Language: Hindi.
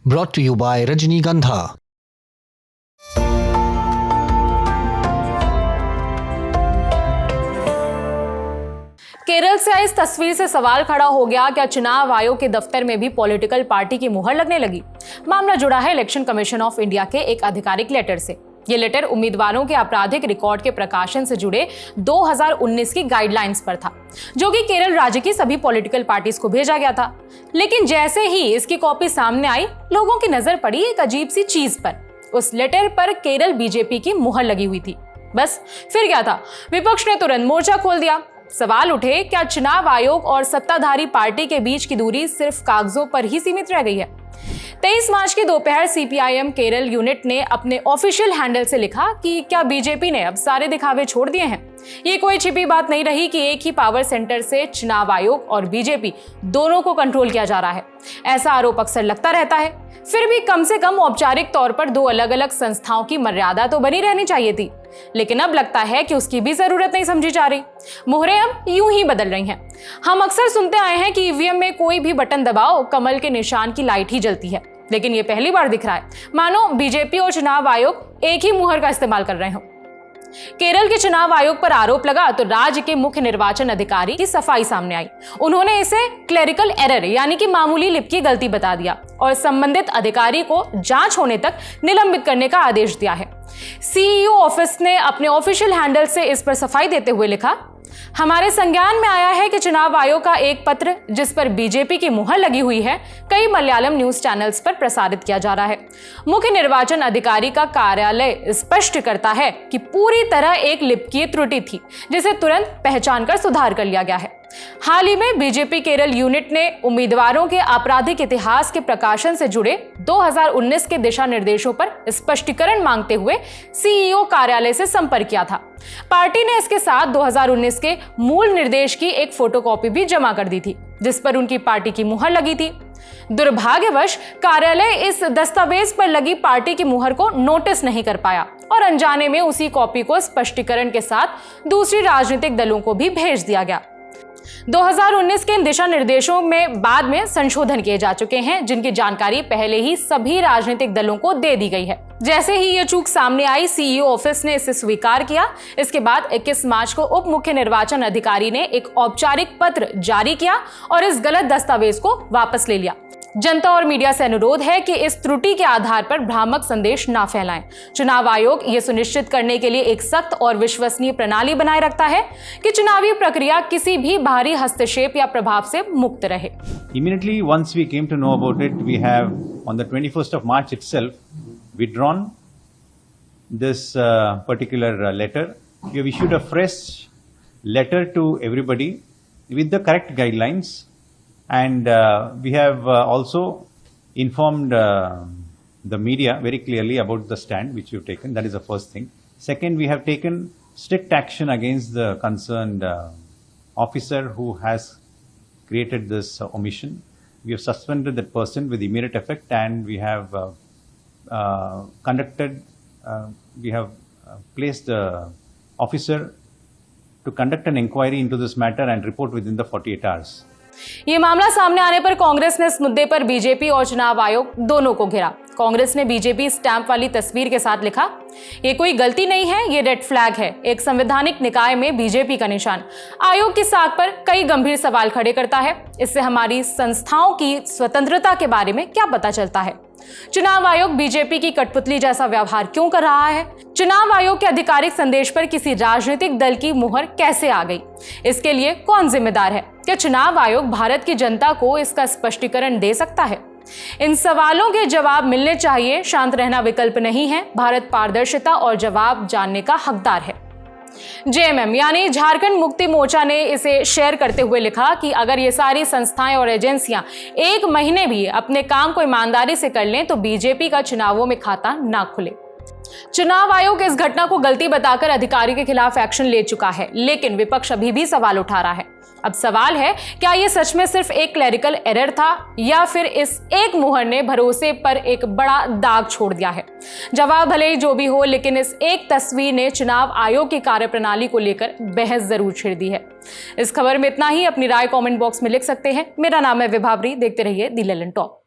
brought to you by Rajnigandha। Kerala से आई इस तस्वीर से सवाल खड़ा हो गया, क्या चुनाव आयोग के दफ्तर में भी पॉलिटिकल पार्टी की मुहर लगने लगी। मामला जुड़ा है इलेक्शन कमीशन ऑफ इंडिया के एक आधिकारिक लेटर से। ये लेटर उम्मीदवारों के आपराधिक रिकॉर्ड के प्रकाशन से जुड़े 2019 की गाइडलाइंस पर था, जो कि केरल राज्य की सभी पॉलिटिकल पार्टीज को भेजा गया था। लेकिन जैसे ही इसकी कॉपी सामने आई, लोगों की नजर पड़ी एक अजीब सी चीज पर। उस लेटर पर केरल बीजेपी की मुहर लगी हुई थी। बस फिर क्या था, विपक्ष ने तुरंत मोर्चा खोल दिया। सवाल उठे, क्या चुनाव आयोग और सत्ताधारी पार्टी के बीच की दूरी सिर्फ कागजों पर ही सीमित रह गई है। 23 मार्च की दोपहर सीपीआईएम केरल यूनिट ने अपने ऑफिशियल हैंडल से लिखा कि क्या बीजेपी ने अब सारे दिखावे छोड़ दिए हैं। ये कोई छिपी बात नहीं रही कि एक ही पावर सेंटर से चुनाव आयोग और बीजेपी दोनों को कंट्रोल किया जा रहा है। ऐसा आरोप अक्सर लगता रहता है। फिर भी कम से कम औपचारिक तौर पर दो अलग अलग संस्थाओं की मर्यादा तो बनी रहनी चाहिए थी, लेकिन अब लगता है कि उसकी भी जरूरत नहीं समझी जा रही। मुहरें अब यूं ही बदल रही हैं। हम अक्सर सुनते आए हैं कि ईवीएम में कोई भी बटन दबाओ, कमल के निशान की लाइट ही जलती है, लेकिन ये पहली बार दिख रहा है मानो बीजेपी और चुनाव आयोग एक ही मुहर का इस्तेमाल कर रहे हों। केरल के चुनाव आयोग पर आरोप लगा तो राज्य के मुख्य निर्वाचन अधिकारी की सफाई सामने आई। उन्होंने इसे क्लेरिकल एरर यानी कि मामूली लिप की गलती बता दिया और संबंधित अधिकारी को जांच होने तक निलंबित करने का आदेश दिया है। सीईओ ऑफिस ने अपने ऑफिशियल हैंडल से इस पर सफाई देते हुए लिखा, हमारे संज्ञान में आया है कि चुनाव आयोग का एक पत्र जिस पर बीजेपी की मुहर लगी हुई है कई मलयालम न्यूज चैनल्स पर प्रसारित किया जा रहा है। मुख्य निर्वाचन अधिकारी का कार्यालय स्पष्ट करता है कि पूरी तरह एक लिपकीय त्रुटि थी, जिसे तुरंत पहचानकर सुधार कर लिया गया है। हाल ही में बीजेपी केरल यूनिट ने उम्मीदवारों के आपराधिक इतिहास के प्रकाशन से जुड़े 2019 के दिशा निर्देशों पर स्पष्टीकरण मांगते हुए सीईओ कार्यालय से संपर्क किया था। पार्टी ने इसके साथ 2019 के मूल निर्देश की एक फोटोकॉपी भी जमा कर दी थी, जिस पर उनकी पार्टी की मुहर लगी थी। दुर्भाग्यवश कार्यालय इस दस्तावेज पर लगी पार्टी की मुहर को नोटिस नहीं कर पाया और अनजाने में उसी कॉपी को स्पष्टीकरण के साथ दूसरी राजनीतिक दलों को भी भेज दिया गया। 2019 के इन दिशा निर्देशों में बाद में संशोधन किए जा चुके हैं, जिनकी जानकारी पहले ही सभी राजनीतिक दलों को दे दी गई है। जैसे ही ये चूक सामने आई, सीईओ ऑफिस ने इसे स्वीकार किया। इसके बाद 21 मार्च को उप मुख्य निर्वाचन अधिकारी ने एक औपचारिक पत्र जारी किया और इस गलत दस्तावेज को वापस ले लिया। जनता और मीडिया से अनुरोध है कि इस त्रुटि के आधार पर भ्रामक संदेश ना फैलाएं। चुनाव आयोग ये सुनिश्चित करने के लिए एक सख्त और विश्वसनीय प्रणाली बनाए रखता है कि चुनावी प्रक्रिया किसी भी बाहरी हस्तक्षेप या प्रभाव से मुक्त रहे। Immediately once we came to know about it, we have on the 21st of March itself withdrawn this particular letter. We have issued a fresh letter to everybody with the correct guidelines. And we have also informed the media very clearly about the stand which we have taken. That is the first thing. Second, we have taken strict action against the concerned officer who has created this omission. We have suspended that person with immediate effect, and we have placed the officer to conduct an inquiry into this matter and report within the 48 hours. ये मामला सामने आने पर कांग्रेस ने इस मुद्दे पर बीजेपी और चुनाव आयोग दोनों को घेरा। कांग्रेस ने बीजेपी स्टैंप वाली तस्वीर के साथ लिखा, ये कोई गलती नहीं है, ये रेड फ्लैग है। एक संवैधानिक निकाय में बीजेपी का निशान आयोग की साख पर कई गंभीर सवाल खड़े करता है। इससे हमारी संस्थाओं की स्वतंत्रता के बारे में क्या पता चलता है। चुनाव आयोग बीजेपी की कठपुतली जैसा व्यवहार क्यों कर रहा है। चुनाव आयोग के आधिकारिक संदेश पर किसी राजनीतिक दल की मुहर कैसे आ गई, इसके लिए कौन जिम्मेदार है। क्या चुनाव आयोग भारत की जनता को इसका स्पष्टीकरण दे सकता है। इन सवालों के जवाब मिलने चाहिए। शांत रहना विकल्प नहीं है। भारत पारदर्शिता और जवाब जानने का हकदार है। जेएमएम यानी झारखंड मुक्ति मोर्चा ने इसे शेयर करते हुए लिखा कि अगर ये सारी संस्थाएं और एजेंसियां एक महीने भी अपने काम को ईमानदारी से कर लें तो बीजेपी का चुनावों में खाता ना खुले। चुनाव आयोग इस घटना को गलती बताकर अधिकारी के खिलाफ एक्शन ले चुका है, लेकिन विपक्ष अभी भी सवाल उठा रहा है। अब सवाल है, क्या ये सच में सिर्फ एक क्लरिकल एरर था या फिर इस एक मुहर ने भरोसे पर एक बड़ा दाग छोड़ दिया है। जवाब भले ही जो भी हो, लेकिन इस एक तस्वीर ने चुनाव आयोग की कार्यप्रणाली को लेकर बहस जरूर छेड़ दी है। इस खबर में इतना ही। अपनी राय कमेंट बॉक्स में लिख सकते हैं। मेरा नाम है विभावरी। देखते रहिए दी ललन टॉप।